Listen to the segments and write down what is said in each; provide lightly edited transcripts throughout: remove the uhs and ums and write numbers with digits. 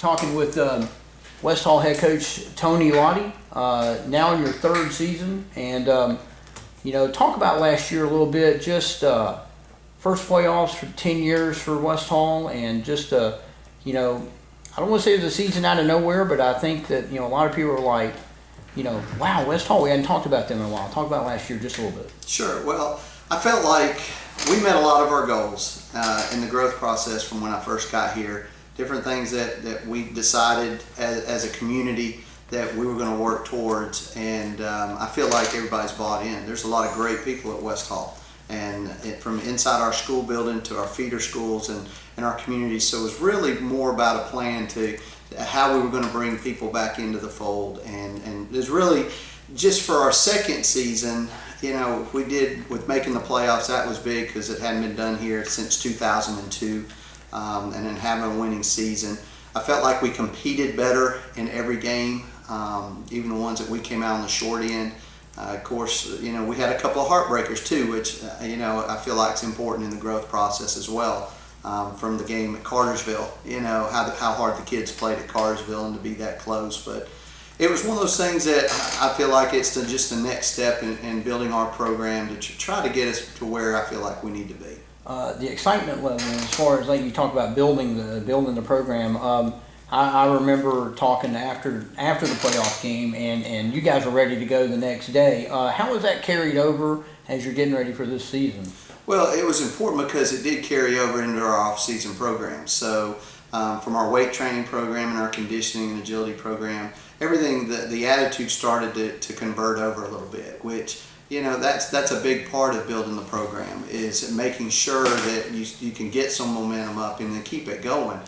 talking with West Hall head coach Tony Lottie, now in your third season, and talk about last year a little bit. Just first playoffs for 10 years for West Hall, and just I don't want to say it was a season out of nowhere, but I think that a lot of people are like, wow, West Hall, we hadn't talked about them in a while. Talk about last year just a little bit. Sure. Well, I felt like we met a lot of our goals in the growth process from when I first got here. Different things that we decided as a community that we were going to work towards, and I feel like everybody's bought in. There's a lot of great people at West Hall, and from inside our school building to our feeder schools and our community. So it was really more about a plan to how we were going to bring people back into the fold, and there's really just for our second season, we did with making the playoffs. That was big because it hadn't been done here since 2002, and then having a winning season. I felt like we competed better in every game, even the ones that we came out on the short end. Of course, we had a couple of heartbreakers too, which I feel like is important in the growth process as well. From the game at Cartersville, how hard the kids played at Cartersville and to be that close. But it was one of those things that I feel like it's just the next step in building our program to try to get us to where I feel like we need to be. The excitement level, as far as like you talk about building the program, I remember talking after the playoff game, and you guys were ready to go the next day. How was that carried over as you're getting ready for this season? Well, it was important because it did carry over into our off-season program. So from our weight training program and our conditioning and agility program, everything, the attitude started to convert over a little bit, which that's a big part of building the program, is making sure that you can get some momentum up and then keep it going.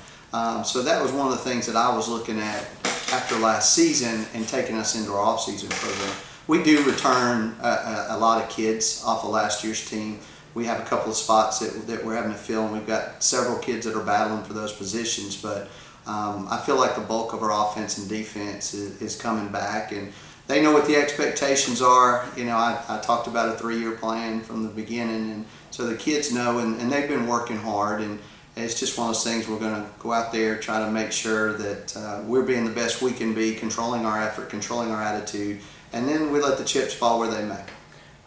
So that was one of the things that I was looking at after last season and taking us into our off-season program. We do return a lot of kids off of last year's team. We have a couple of spots that we're having to fill, and we've got several kids that are battling for those positions. But I feel like the bulk of our offense and defense is coming back, and they know what the expectations are. I talked about a 3-year plan from the beginning, and so the kids know, and they've been working hard, and it's just one of those things. We're going to go out there, try to make sure that we're being the best we can be, controlling our effort, controlling our attitude, and then we let the chips fall where they may.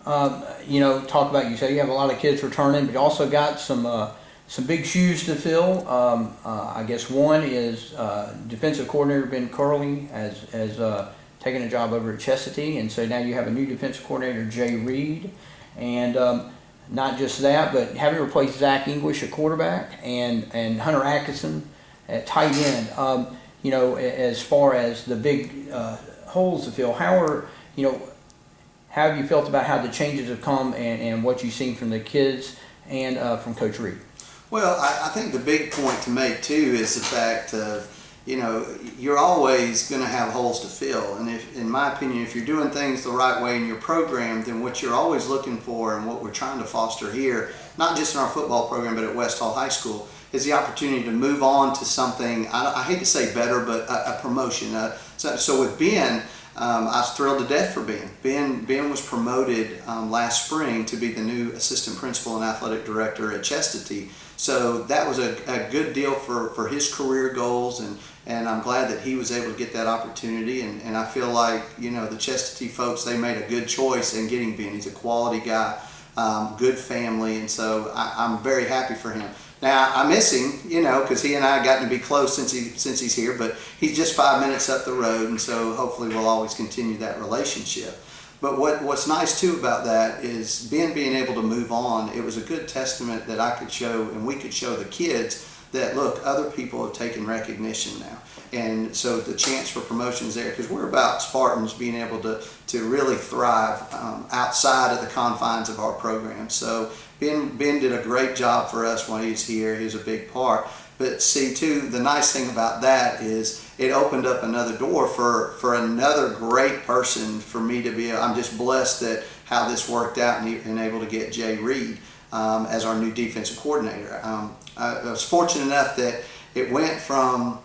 Talk about, you say you have a lot of kids returning, but you also got some big shoes to fill. I guess one is defensive coordinator Ben Curley has taken a job over at Chestatee, and so now you have a new defensive coordinator, Jay Reed, and not just that, but having replaced Zach English at quarterback and Hunter Atkinson at tight end. As far as the big holes to fill, how have you felt about how the changes have come and what you've seen from the kids and from Coach Reed? Well, I think the big point to make too is the fact of, you're always going to have holes to fill. And in my opinion, if you're doing things the right way in your program, then what you're always looking for and what we're trying to foster here, not just in our football program, but at West Hall High School, is the opportunity to move on to something, I hate to say better, but a promotion. So with Ben, I was thrilled to death for Ben. Ben was promoted last spring to be the new assistant principal and athletic director at Chestatee. So that was a good deal for his career goals, and I'm glad that he was able to get that opportunity. And I feel like, the Chestatee folks, they made a good choice in getting Ben. He's a quality guy, good family, and so I'm very happy for him. Now, I miss him, because he and I have gotten to be close since he's here, but he's just 5 minutes up the road, and so hopefully we'll always continue that relationship. But what's nice too about that is Ben being able to move on. It was a good testament that I could show, and we could show the kids that, look, other people have taken recognition now. And so the chance for promotions there, because we're about Spartans being able to really thrive outside of the confines of our program. So Ben did a great job for us when he was here. He was a big part. But see, too, the nice thing about that is it opened up another door for another great person for me to be. I'm just blessed that how this worked out and able to get Jay Reed as our new defensive coordinator. I was fortunate enough that it went from,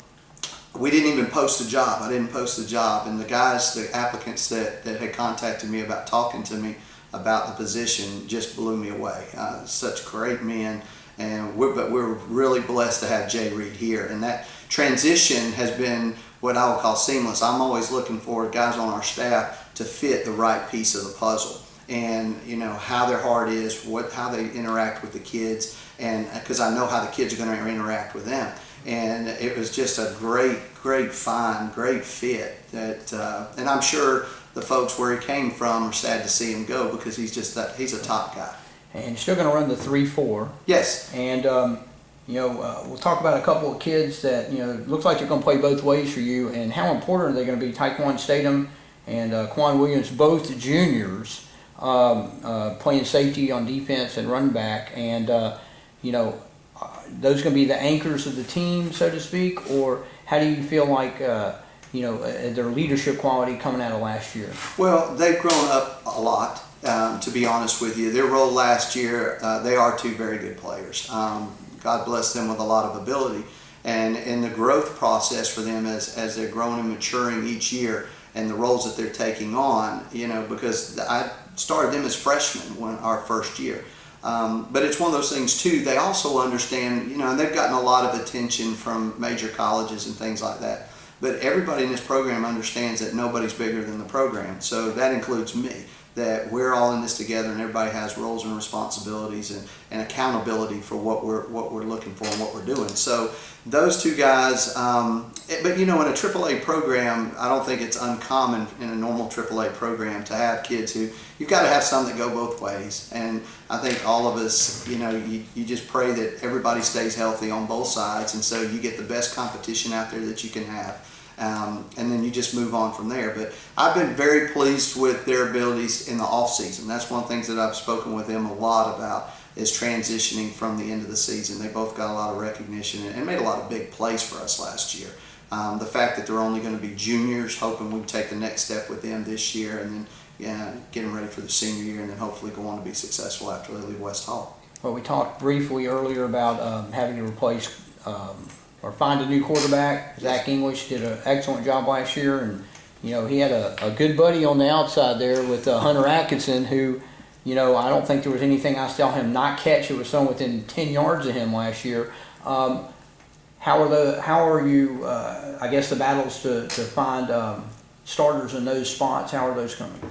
we didn't even post a job. I didn't post the job, and the applicants that had contacted me about talking to me about the position just blew me away. Such great men, but we're really blessed to have Jay Reed here, and that transition has been what I would call seamless. I'm always looking for guys on our staff to fit the right piece of the puzzle, and how their heart is, how they interact with the kids, and because I know how the kids are going to interact with them. And it was just a great find, great fit. And I'm sure the folks where he came from are sad to see him go, because he's a top guy. And you're still going to run the 3-4. Yes. And we'll talk about a couple of kids that looks like they're going to play both ways for you, and how important are they going to be? Taekwon Statham and Quan Williams, both juniors, playing safety on defense and running back, and those going to be the anchors of the team, so to speak, or how do you feel like their leadership quality coming out of last year? Well, they've grown up a lot, to be honest with you. Their role last year, they are two very good players. God bless them with a lot of ability, and in the growth process for them as they're growing and maturing each year, and the roles that they're taking on, because I started them as freshmen our first year. But it's one of those things too, they also understand, and they've gotten a lot of attention from major colleges and things like that. But everybody in this program understands that nobody's bigger than the program. So that includes me, that we're all in this together, and everybody has roles and responsibilities and accountability for what we're looking for and what we're doing. So those two guys, but in a AAA program, I don't think it's uncommon in a normal AAA program to have kids who, you've got to have some that go both ways. And I think all of us, you just pray that everybody stays healthy on both sides, and so you get the best competition out there that you can have. And then you just move on from there. But I've been very pleased with their abilities in the off season. That's one of the things that I've spoken with them a lot about, is transitioning from the end of the season. They both got a lot of recognition and made a lot of big plays for us last year. The fact that they're only going to be juniors, hoping we take the next step with them this year, and then get them ready for the senior year, and then hopefully go on to be successful after they leave West Hall. Well, we talked briefly earlier about having to replace or find a new quarterback. Zach English did an excellent job last year, and he had a good buddy on the outside there with Hunter Atkinson, who I don't think there was anything I saw him not catch. It was someone within 10 yards of him last year. How are you? I guess the battles to find starters in those spots. How are those coming?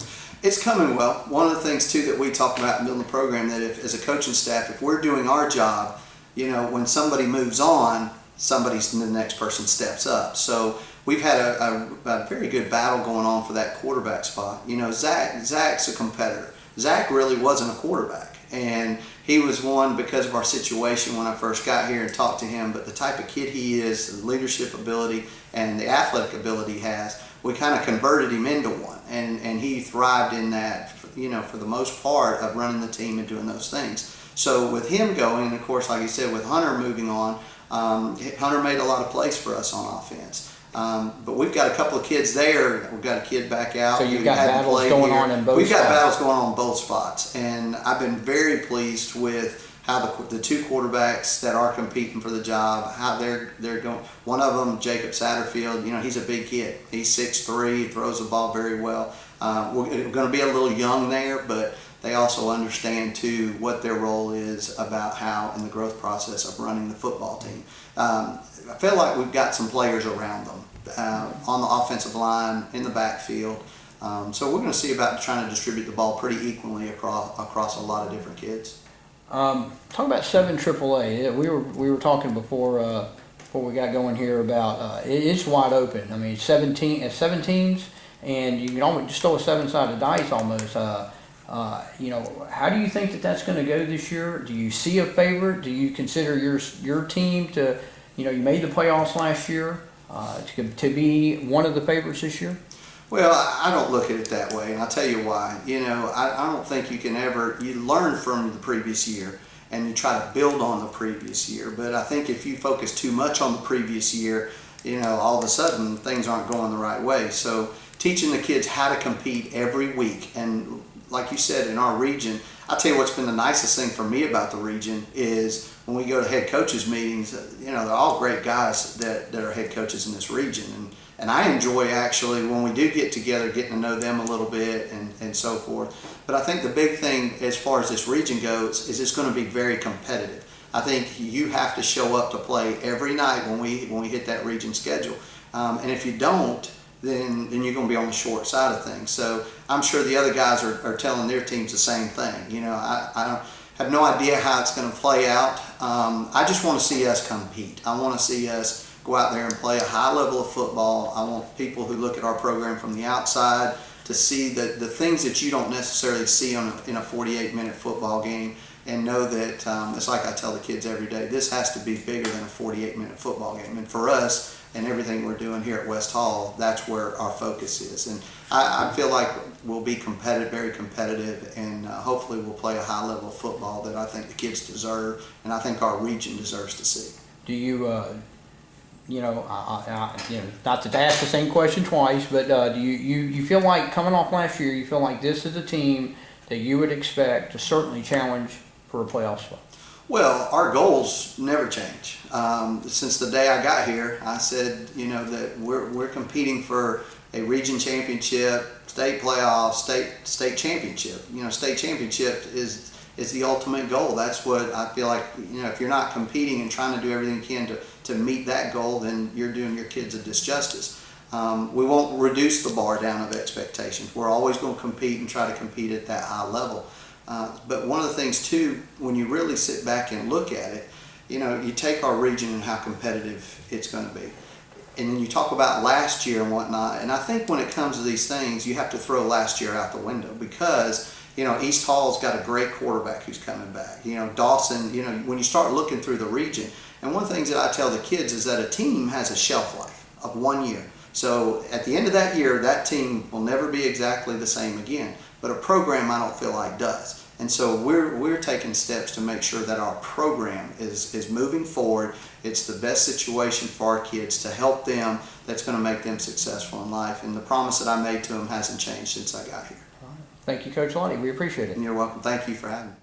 It's coming well. One of the things too that we talk about in building the program, that if, as a coaching staff, if we're doing our job, when somebody moves on, the next person steps up. So we've had a very good battle going on for that quarterback spot. Zach's a competitor. Zach really wasn't a quarterback, and he was one because of our situation when I first got here and talked to him. But the type of kid he is, the leadership ability and the athletic ability he has, we kind of converted him into one, and he thrived in that, for the most part of running the team and doing those things. So with him going, and of course, like you said, with Hunter moving on, Hunter made a lot of plays for us on offense. But we've got a couple of kids there. We've got a kid back out. So you've got battles going on in both spots. We've got battles going on both spots. And I've been very pleased with how the two quarterbacks that are competing for the job, how they're going. One of them, Jacob Satterfield, he's a big kid. He's 6'3", throws the ball very well. We're going to be a little young there, but they also understand too what their role is about how in the growth process of running the football team. I feel like we've got some players around them on the offensive line, in the backfield. So we're going to see about trying to distribute the ball pretty equally across a lot of different kids. Talk about 7 AAA. We were talking before we got going here about it's wide open. I mean, 7 teams, and you can almost just throw a 7-sided dice almost. How do you think that's going to go this year? Do you see a favorite? Do you consider your team to, you made the playoffs last year, to be one of the favorites this year? Well, I don't look at it that way, and I'll tell you why. I don't think you learn from the previous year and you try to build on the previous year. But I think if you focus too much on the previous year, all of a sudden things aren't going the right way. So teaching the kids how to compete every week, and like you said, in our region, I'll tell you what's been the nicest thing for me about the region is when we go to head coaches meetings, they're all great guys that are head coaches in this region. And I enjoy actually when we do get together, getting to know them a little bit and so forth. But I think the big thing as far as this region goes is it's going to be very competitive. I think you have to show up to play every night when we hit that region schedule. And if you don't, then you're going to be on the short side of things. So I'm sure the other guys are telling their teams the same thing. You know, I have no idea how it's going to play out. I just want to see us compete. I want to see us go out there and play a high level of football. I want people who look at our program from the outside to see the things that you don't necessarily see in a 48-minute football game, and know that it's like I tell the kids every day, this has to be bigger than a 48-minute football game. And for us, and everything we're doing here at West Hall, that's where our focus is. And I feel like we'll be competitive, very competitive, and hopefully we'll play a high level of football that I think the kids deserve, and I think our region deserves to see. Do you, you know, not to ask the same question twice, but do you feel like coming off last year, you feel like this is a team that you would expect to certainly challenge for a playoff spot? Well, our goals never change. Since the day I got here, I said, you know, that we're competing for a region championship, state playoff, state championship. You know, state championship is the ultimate goal. That's what I feel like. You know, if you're not competing and trying to do everything you can to meet that goal, then you're doing your kids a disjustice. We won't reduce the bar down of expectations. We're always going to compete and try to compete at that high level. But one of the things too, when you really sit back and look at it, you know, you take our region and how competitive it's going to be. And then you talk about last year and whatnot. And I think when it comes to these things, you have to throw last year out the window, because, you know, East Hall's got a great quarterback who's coming back. You know, Dawson, you know, when you start looking through the region, and one of the things that I tell the kids is that a team has a shelf life of 1 year. So at the end of that year, that team will never be exactly the same again. But a program, I don't feel like, does. And so we're taking steps to make sure that our program is moving forward. It's the best situation for our kids to help them, that's going to make them successful in life. And the promise that I made to them hasn't changed since I got here. Thank you, Coach Lottie. We appreciate it. And you're welcome. Thank you for having me.